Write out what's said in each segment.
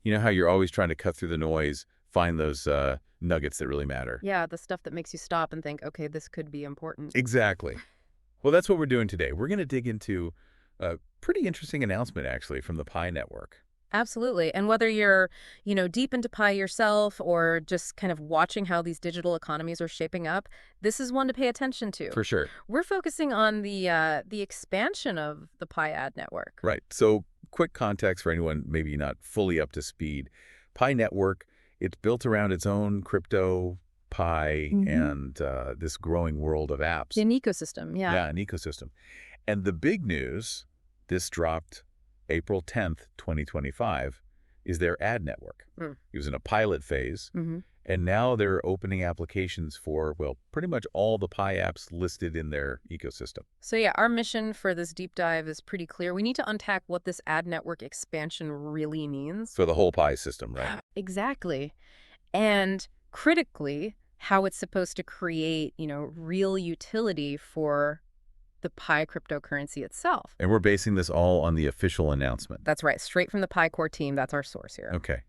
You know how you're always trying to cut through the noise, find those nuggets that really matter. Yeah, the stuff that makes you stop and think, okay, this could be important. Exactly. Well, that's what we're doing today. We're going to dig into a pretty interesting announcement, actually, from the Pi Network. Absolutely. And whether you're, deep into Pi yourself or just kind of watching how these digital economies are shaping up, this is one to pay attention to. For sure. We're focusing on the expansion of the Pi ad network. Right. So quick context for anyone maybe not fully up to speed. Pi Network, it's built around its own crypto, Pi, and this growing world of apps. An ecosystem, yeah. Yeah, an ecosystem. And the big news, this dropped April 10th, 2025, is their ad network. It was in a pilot phase, and now they're opening applications for, well, pretty much all the Pi apps listed in their ecosystem. So yeah, our mission for this deep dive is pretty clear. We need to unpack what this ad network expansion really means. For the whole Pi system, right? Exactly. And critically, how it's supposed to create, real utility for the Pi cryptocurrency itself. And we're basing this all on the official announcement. That's right. Straight from the Pi core team. That's our source here. Okay.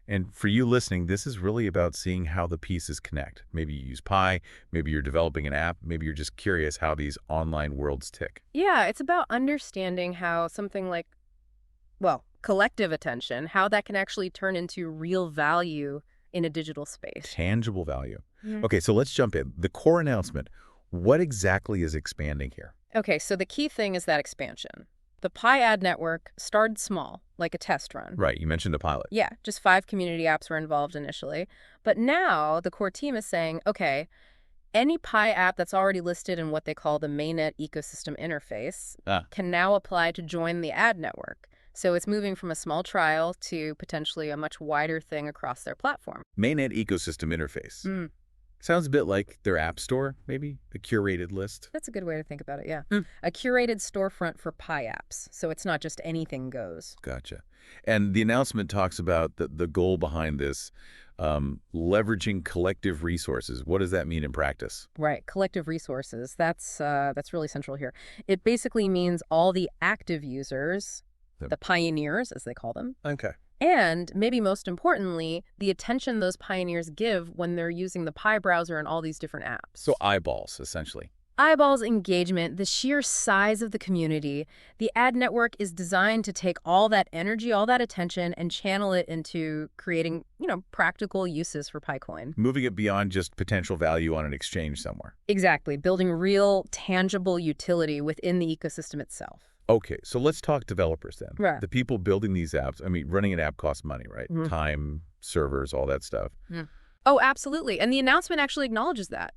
And for you listening, this is really about seeing how the pieces connect. Maybe you use Pi, maybe you're developing an app, maybe you're just curious how these online worlds tick. Yeah, it's about understanding how something like, well, collective attention, how that can actually turn into real value in a digital space. Tangible value. Yeah. Okay, so let's jump in. The core announcement, what exactly is expanding here? Okay, so the key thing is that expansion. The Pi ad network started small, like a test run. Right, you mentioned a pilot. Yeah, just 5 community apps were involved initially. But now the core team is saying, okay, any Pi app that's already listed in what they call the mainnet ecosystem interface can now apply to join the ad network. So it's moving from a small trial to potentially a much wider thing across their platform. Mainnet ecosystem interface. Sounds a bit like their app store, maybe? A curated list? That's a good way to think about it, yeah. A curated storefront for Pi apps, so it's not just anything goes. Gotcha. And the announcement talks about the goal behind this, leveraging collective resources. What does that mean in practice? Right, collective resources. That's really central here. It basically means all the active users, the pioneers, as they call them. Okay. And maybe most importantly, the attention those pioneers give when they're using the Pi browser and all these different apps. So eyeballs, essentially. Eyeballs, engagement, the sheer size of the community. The ad network is designed to take all that energy, all that attention, and channel it into creating, practical uses for PiCoin. Moving it beyond just potential value on an exchange somewhere. Exactly. Building real, tangible utility within the ecosystem itself. Okay, so let's talk developers then. Right. The people building these apps, I mean, running an app costs money, right? Time, servers, all that stuff. Oh, absolutely. And the announcement actually acknowledges that.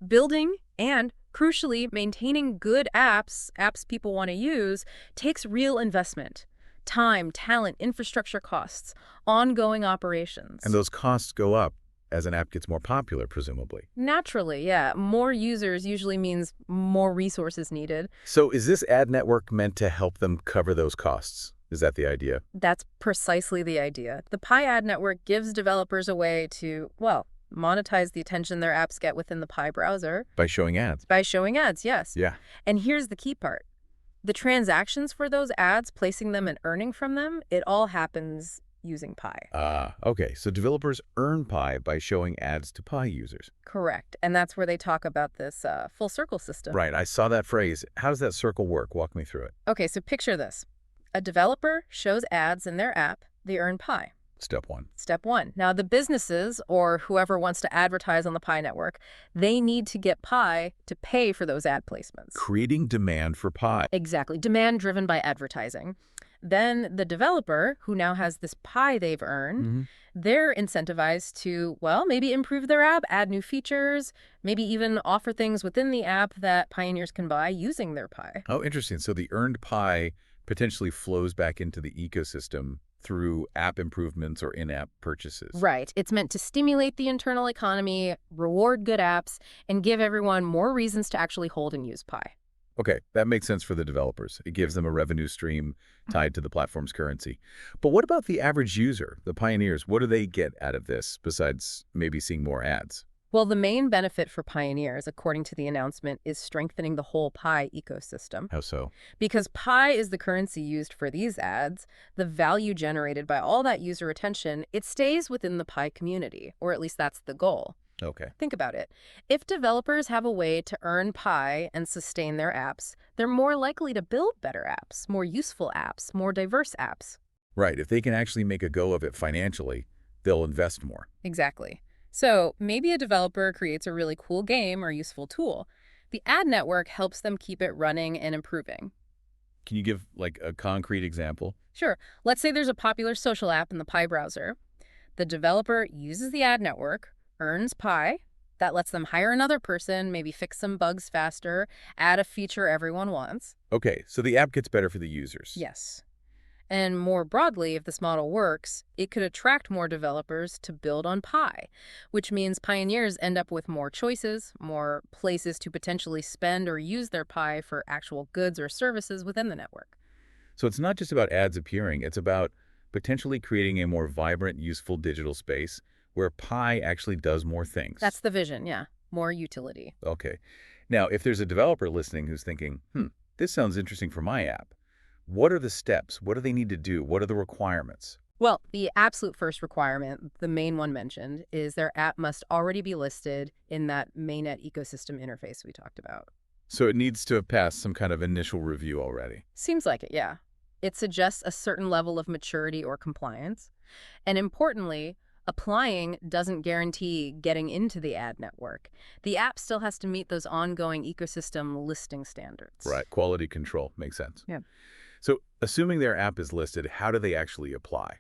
Building and, crucially, maintaining good apps people want to use, takes real investment. Time, talent, infrastructure costs, ongoing operations. And those costs go up as an app gets more popular, presumably. Naturally, yeah. More users usually means more resources needed. So is this ad network meant to help them cover those costs? Is that the idea? That's precisely the idea. The Pi ad network gives developers a way to, well, monetize the attention their apps get within the Pi browser. By showing ads. By showing ads, yes. Yeah. And here's the key part. The transactions for those ads, placing them and earning from them, it all happens using Pi. Okay. So developers earn Pi by showing ads to Pi users. Correct. And that's where they talk about this full circle system. Right. I saw that phrase. How does that circle work? Walk me through it. Okay, so picture this. A developer shows ads in their app. They earn Pi. Step one. Step one. Now, the businesses or whoever wants to advertise on the Pi network, they need to get Pi to pay for those ad placements. Creating demand for Pi. Exactly. Demand driven by advertising. Then the developer, who now has this Pi they've earned, they're incentivized to, well, maybe improve their app, add new features, maybe even offer things within the app that pioneers can buy using their Pi. Oh, interesting. So the earned Pi potentially flows back into the ecosystem through app improvements or in-app purchases. Right. It's meant to stimulate the internal economy, reward good apps, and give everyone more reasons to actually hold and use Pi. Okay, that makes sense for the developers. It gives them a revenue stream tied to the platform's currency. But what about the average user, the pioneers? What do they get out of this besides maybe seeing more ads? Well, the main benefit for pioneers, according to the announcement, is strengthening the whole Pi ecosystem. How so? Because Pi is the currency used for these ads, the value generated by all that user attention, it stays within the Pi community, or at least that's the goal. Okay. Think about it. If developers have a way to earn Pi and sustain their apps, they're more likely to build better apps, more useful apps, more diverse apps. Right. If they can actually make a go of it financially, they'll invest more. Exactly. So maybe a developer creates a really cool game or useful tool. The ad network helps them keep it running and improving. Can you give like a concrete example? Sure. Let's say there's a popular social app in the Pi browser. The developer uses the ad network, earns Pi. That lets them hire another person, maybe fix some bugs faster, add a feature everyone wants. Okay, so the app gets better for the users. Yes. And more broadly, if this model works, it could attract more developers to build on Pi, which means pioneers end up with more choices, more places to potentially spend or use their Pi for actual goods or services within the network. So it's not just about ads appearing, it's about potentially creating a more vibrant, useful digital space where Pi actually does more things. That's the vision, yeah. More utility. Okay. Now, if there's a developer listening who's thinking, this sounds interesting for my app, what are the steps? What do they need to do? What are the requirements? Well, the absolute first requirement, the main one mentioned, is their app must already be listed in that mainnet ecosystem interface we talked about. So it needs to have passed some kind of initial review already. Seems like it, yeah. It suggests a certain level of maturity or compliance. And importantly, applying doesn't guarantee getting into the ad network. The app still has to meet those ongoing ecosystem listing standards. Right. Quality control. Makes sense. Yeah. So assuming their app is listed, how do they actually apply?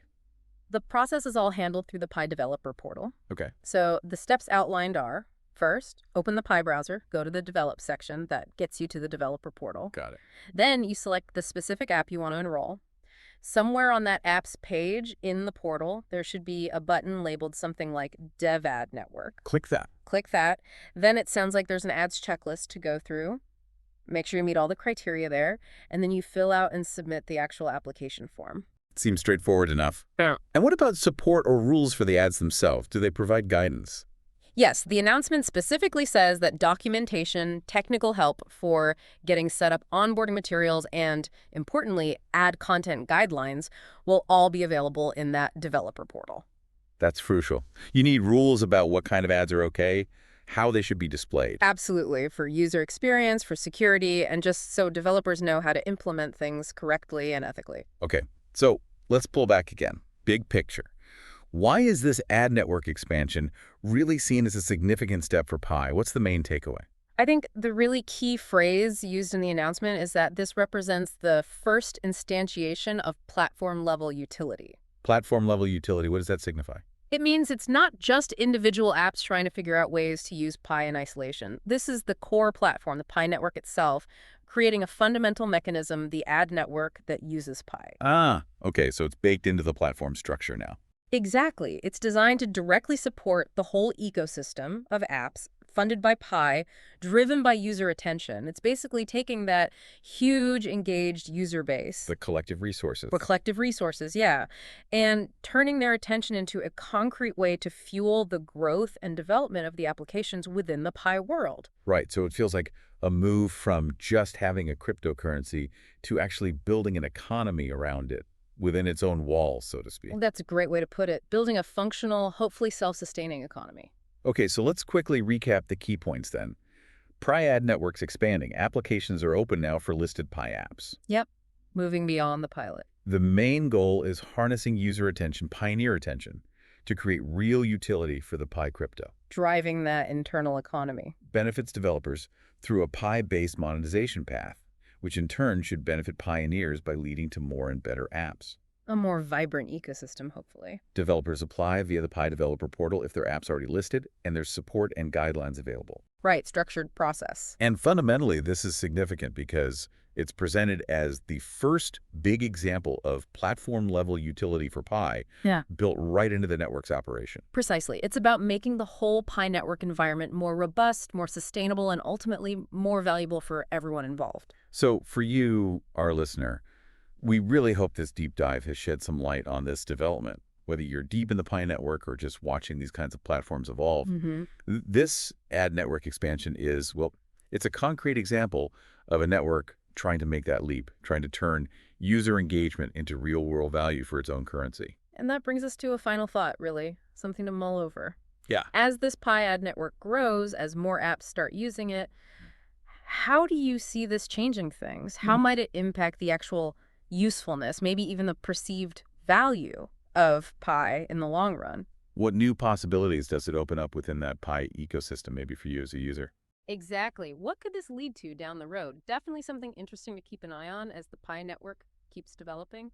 The process is all handled through the Pi developer portal. Okay. So the steps outlined are, first, open the Pi browser, go to the develop section that gets you to the developer portal. Got it. Then you select the specific app you want to enroll. Somewhere on that app's page in the portal, there should be a button labeled something like Dev Ad Network. Click that. Click that. Then it sounds like there's an ads checklist to go through. Make sure you meet all the criteria there, and then you fill out and submit the actual application form. Seems straightforward enough. Yeah. And what about support or rules for the ads themselves? Do they provide guidance? Yes, the announcement specifically says that documentation, technical help for getting set up onboarding materials, and, importantly, ad content guidelines will all be available in that developer portal. That's crucial. You need rules about what kind of ads are okay, how they should be displayed. Absolutely, for user experience, for security, and just so developers know how to implement things correctly and ethically. Okay, so let's pull back again. Big picture. Why is this ad network expansion really seen as a significant step for Pi? What's the main takeaway? I think the really key phrase used in the announcement is that this represents the first instantiation of platform-level utility. Platform-level utility, what does that signify? It means it's not just individual apps trying to figure out ways to use Pi in isolation. This is the core platform, the Pi network itself, creating a fundamental mechanism, the ad network, that uses Pi. Ah, okay, so it's baked into the platform structure now. Exactly. It's designed to directly support the whole ecosystem of apps funded by Pi, driven by user attention. It's basically taking that huge engaged user base. The collective resources. For collective resources, yeah. And turning their attention into a concrete way to fuel the growth and development of the applications within the Pi world. Right, so it feels like a move from just having a cryptocurrency to actually building an economy around it within its own walls, so to speak. Well, that's a great way to put it. Building a functional, hopefully self-sustaining economy. Okay, so let's quickly recap the key points then. Pi ad network's expanding. Applications are open now for listed Pi apps. Yep, moving beyond the pilot. The main goal is harnessing user attention, pioneer attention, to create real utility for the Pi crypto. Driving that internal economy. Benefits developers through a Pi-based monetization path, which in turn should benefit pioneers by leading to more and better apps. A more vibrant ecosystem, hopefully. Developers apply via the Pi developer portal if their app's already listed, and there's support and guidelines available. Right, structured process. And fundamentally, this is significant because it's presented as the first big example of platform-level utility for Pi, built right into the network's operation. Precisely. It's about making the whole Pi network environment more robust, more sustainable, and ultimately more valuable for everyone involved. So for you, our listener, we really hope this deep dive has shed some light on this development. whether you're deep in the Pi network or just watching these kinds of platforms evolve. Mm-hmm. This ad network expansion is, well, it's a concrete example of a network trying to make that leap, trying to turn user engagement into real-world value for its own currency. And that brings us to a final thought, really, something to mull over. Yeah. As this Pi ad network grows, as more apps start using it, how do you see this changing things? How might it impact the actual usefulness, maybe even the perceived value of Pi in the long run? What new possibilities does it open up within that Pi ecosystem, maybe for you as a user? Exactly. What could this lead to down the road? Definitely something interesting to keep an eye on as the Pi network keeps developing.